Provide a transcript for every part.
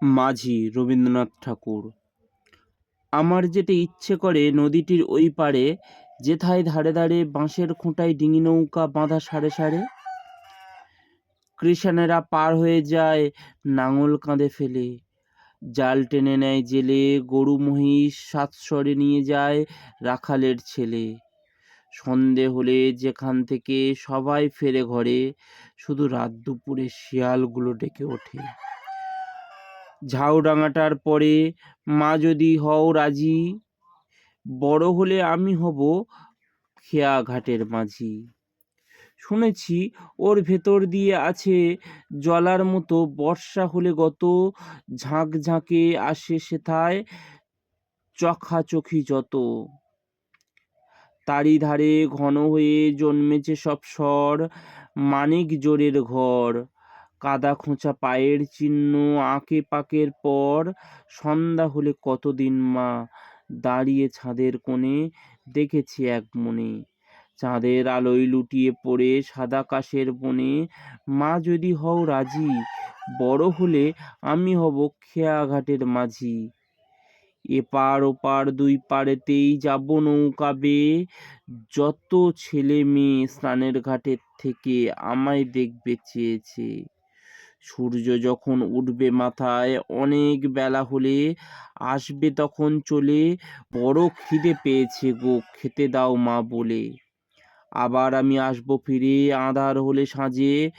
মাঝি রবীন্দ্রনাথ ঠাকুর। আমার যেতে ইচ্ছে করে নদীটির ওই পারে, যেথায় ধারে ধারে বাঁশের খোঁটায় ডিঙি নৌকা বাঁধা সারে সারে। কৃষাণেরা পার হয়ে যায় নাঙল কাঁধে ফেলে, জাল টেনে নেয় জেলে, গরু মহিষ সাতসরে নিয়ে যায় রাখালের ছেলে। সন্ধে হলে যেখান থেকে সবাই ফেরে ঘরে, শুধু রাত দুপুরে শিয়ালগুলো ডেকে ওঠে। ঝাউডাঙাটার পরে মা যদি হও রাজি, বড় হলে আমি হব খেয়া ঘাটের মাঝি। শুনেছি ওর ভেতর দিয়ে আছে জলার মতো, বর্ষা হলে গত ঝাঁক ঝাঁকে আসে সেথায় চখাচখি যত। তারি ধারে ঘন হয়ে জন্মেছে সব স্বর, মানিক জোড়ের ঘর। কাদা খোঁচা পায়ের চিহ্ন আঁকে পাকের পর, সন্ধ্যা হলে কতদিন মা দাঁড়িয়ে ছাদের কোণে, দেখেছি এক মনে। চাঁদের আলোয় লুটিয়ে পড়ে সাদা কাশের বনে, মা যদি হও রাজি, বড় হলে আমি হব খেয়া ঘাটের মাঝি। এপার ওপার দুই পাড়েতেই যাব নৌকা বেয়ে, যত ছেলে মেয়ে স্নানের ঘাটের থেকে আমায় দেখবে চেয়েছে। সূর্য যখন উঠবে মাথায় অনেক বেলা হলে, আসবে তখন চলে, বড় খিদে পেয়েছে গো খেতে দাও মা বলে। আবার আমি আসবো ফিরে আঁধার হলে সাঁঝে,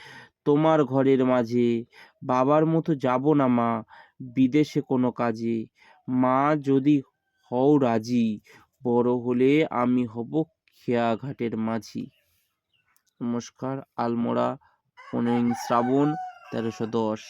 তোমার ঘরের মাঝে। বাবার মতো যাব না মা বিদেশে কোনো কাজে। মা যদি হও রাজি, বড় হলে আমি হব খেয়া ঘাটের মাঝি। নমস্কার। আলমোড়া 15 শ্রাবণ 1310।